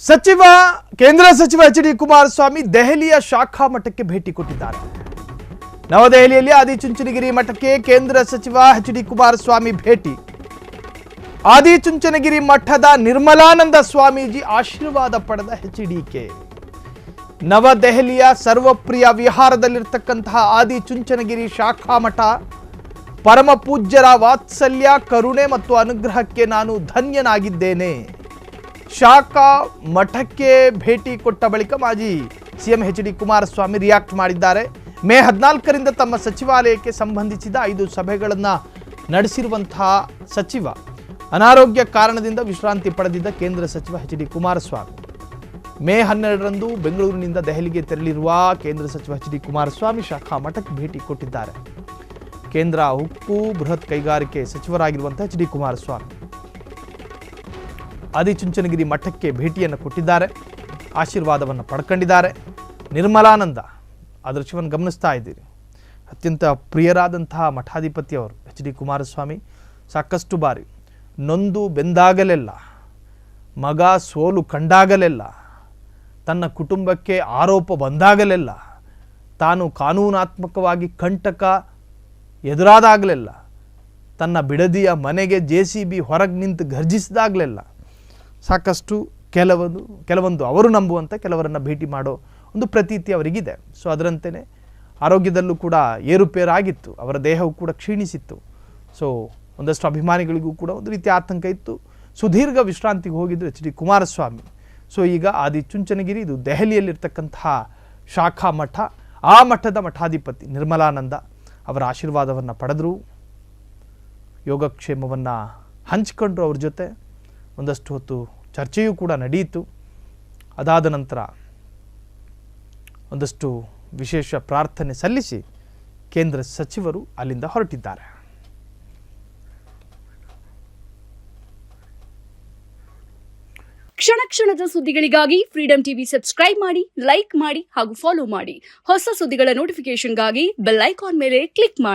ಸಚಿವ ಕೇಂದ್ರ ಸಚಿವ ಎಚ್.ಡಿ. ಕುಮಾರಸ್ವಾಮಿ ದೆಹಲಿಯ ಶಾಖಾ ಮಠಕ್ಕೆ ಭೇಟಿ ಕೊಟ್ಟಿದ್ದಾರೆ. ನವದೆಹಲಿಯಲ್ಲಿ ಆದಿಚುಂಚನಗಿರಿ ಮಠಕ್ಕೆ ಕೇಂದ್ರ ಸಚಿವ ಎಚ್.ಡಿ. ಕುಮಾರಸ್ವಾಮಿ ಭೇಟಿ. ಆದಿಚುಂಚನಗಿರಿ ಮಠದ ನಿರ್ಮಲಾನಂದ ಸ್ವಾಮೀಜಿ ಆಶೀರ್ವಾದ ಪಡೆದ ಎಚ್.ಡಿ.ಕೆ. ನವದೆಹಲಿಯ ಸರ್ವಪ್ರಿಯ ವಿಹಾರದಲ್ಲಿರ್ತಕ್ಕಂತಹ ಆದಿಚುಂಚನಗಿರಿ ಶಾಖಾ ಮಠ ಪರಮ ಪೂಜ್ಯರ ವಾತ್ಸಲ್ಯ, ಕರುಣೆ ಮತ್ತು ಅನುಗ್ರಹಕ್ಕೆ ನಾನು ಧನ್ಯನಾಗಿದ್ದೇನೆ. ಶಾಖಾ ಮಠಕ್ಕೆ ಭೇಟಿ ಕೊಟ್ಟ ಬಳಿಕ ಮಾಜಿ ಸಿಎಂ ಎಚ್.ಡಿ. ಕುಮಾರಸ್ವಾಮಿ ರಿಯಾಕ್ಟ್ ಮಾಡಿದ್ದಾರೆ. ಮೇ 14ರಿಂದ ತಮ್ಮ ಸಚಿವಾಲಯಕ್ಕೆ ಸಂಬಂಧಿಸಿದ 5 ಸಭೆಗಳನ್ನು ನಡೆಸಿರುವಂತಹ ಸಚಿವ ಅನಾರೋಗ್ಯ ಕಾರಣದಿಂದ ವಿಶ್ರಾಂತಿ ಪಡೆದಿದ್ದ ಕೇಂದ್ರ ಸಚಿವ ಎಚ್.ಡಿ. ಕುಮಾರಸ್ವಾಮಿ ಮೇ 12ರಂದು ಬೆಂಗಳೂರಿನಿಂದ ದೆಹಲಿಗೆ ತೆರಳಿರುವ ಕೇಂದ್ರ ಸಚಿವ ಎಚ್.ಡಿ. ಕುಮಾರಸ್ವಾಮಿ ಶಾಖಾ ಮಠಕ್ಕೆ ಭೇಟಿ ಕೊಟ್ಟಿದ್ದಾರೆ. ಕೇಂದ್ರ ಉಕ್ಕು ಬೃಹತ್ ಕೈಗಾರಿಕೆ ಸಚಿವರಾಗಿರುವಂತಹ ಎಚ್.ಡಿ. ಕುಮಾರಸ್ವಾಮಿ ಆದಿಚುಂಚನಗಿರಿ ಮಠಕ್ಕೆ ಭೇಟಿಯನ್ನು ಕೊಟ್ಟಿದ್ದಾರೆ. ಆಶೀರ್ವಾದವನ್ನು ಪಡ್ಕೊಂಡಿದ್ದಾರೆ. ನಿರ್ಮಲಾನಂದ ಆ ದೃಶ್ಯವನ್ನು ಗಮನಿಸ್ತಾ ಇದ್ದೀರಿ. ಅತ್ಯಂತ ಪ್ರಿಯರಾದಂತಹ ಮಠಾಧಿಪತಿಯವರು ಎಚ್.ಡಿ. ಕುಮಾರಸ್ವಾಮಿ ಸಾಕಷ್ಟು ಬಾರಿ ನೊಂದು ಬೆಂದಾಗಲೆಲ್ಲ, ಮಗ ಸೋಲು ಕಂಡಾಗಲೆಲ್ಲ, ತನ್ನ ಕುಟುಂಬಕ್ಕೆ ಆರೋಪ ಬಂದಾಗಲೆಲ್ಲ, ತಾನು ಕಾನೂನಾತ್ಮಕವಾಗಿ ಕಂಟಕ ಎದುರಾದಾಗಲೆಲ್ಲ, ತನ್ನ ಬಿಡದಿಯ ಮನೆಗೆ JCB ಹೊರಗೆ ನಿಂತು ಗರ್ಜಿಸಿದಾಗಲೆಲ್ಲ ಸಾಕಷ್ಟು ಕೆಲವೊಂದು ಅವರು ನಂಬುವಂಥ ಕೆಲವರನ್ನು ಭೇಟಿ ಮಾಡೋ ಒಂದು ಪ್ರತೀತಿ ಅವರಿಗಿದೆ. ಸೊ ಅದರಂತೆಯೇ ಆರೋಗ್ಯದಲ್ಲೂ ಕೂಡ ಏರುಪೇರಾಗಿತ್ತು. ಅವರ ದೇಹವು ಕೂಡ ಕ್ಷೀಣಿಸಿತ್ತು. ಸೊ ಒಂದಷ್ಟು ಅಭಿಮಾನಿಗಳಿಗೂ ಕೂಡ ಒಂದು ರೀತಿಯ ಆತಂಕ ಇತ್ತು. ಸುದೀರ್ಘ ವಿಶ್ರಾಂತಿಗೆ ಹೋಗಿದ್ದು ಎಚ್.ಡಿ. ಕುಮಾರಸ್ವಾಮಿ. ಸೊ ಈಗ ಆದಿಚುಂಚನಗಿರಿ, ಇದು ದೆಹಲಿಯಲ್ಲಿರ್ತಕ್ಕಂತಹ ಶಾಖಾ ಮಠ, ಆ ಮಠದ ಮಠಾಧಿಪತಿ ನಿರ್ಮಲಾನಂದ ಅವರ ಆಶೀರ್ವಾದವನ್ನು ಪಡೆದರು. ಯೋಗಕ್ಷೇಮವನ್ನು ಹಂಚಿಕೊಂಡ್ರು. ಅವ್ರ ಜೊತೆ ಒಂದಷ್ಟು ಹೊತ್ತು ಚರ್ಚೆಯೂ ಕೂಡ ನಡೆಯಿತು. ಅದಾದ ನಂತರ ಒಂದಷ್ಟು ವಿಶೇಷ ಪ್ರಾರ್ಥನೆ ಸಲ್ಲಿಸಿ ಕೇಂದ್ರ ಸಚಿವರು ಅಲ್ಲಿಂದ ಹೊರಟಿದ್ದಾರೆ. ಕ್ಷಣ ಕ್ಷಣದ ಸುದ್ದಿಗಳಿಗಾಗಿ ಫ್ರೀಡಂ ಟಿವಿ ಸಬ್ಸ್ಕ್ರೈಬ್ ಮಾಡಿ, ಲೈಕ್ ಮಾಡಿ ಹಾಗೂ ಫಾಲೋ ಮಾಡಿ. ಹೊಸ ಸುದ್ದಿಗಳ ನೋಟಿಫಿಕೇಶನ್ಗಾಗಿ ಬೆಲ್ ಐಕಾನ್ ಮೇಲೆ ಕ್ಲಿಕ್ ಮಾಡಿ.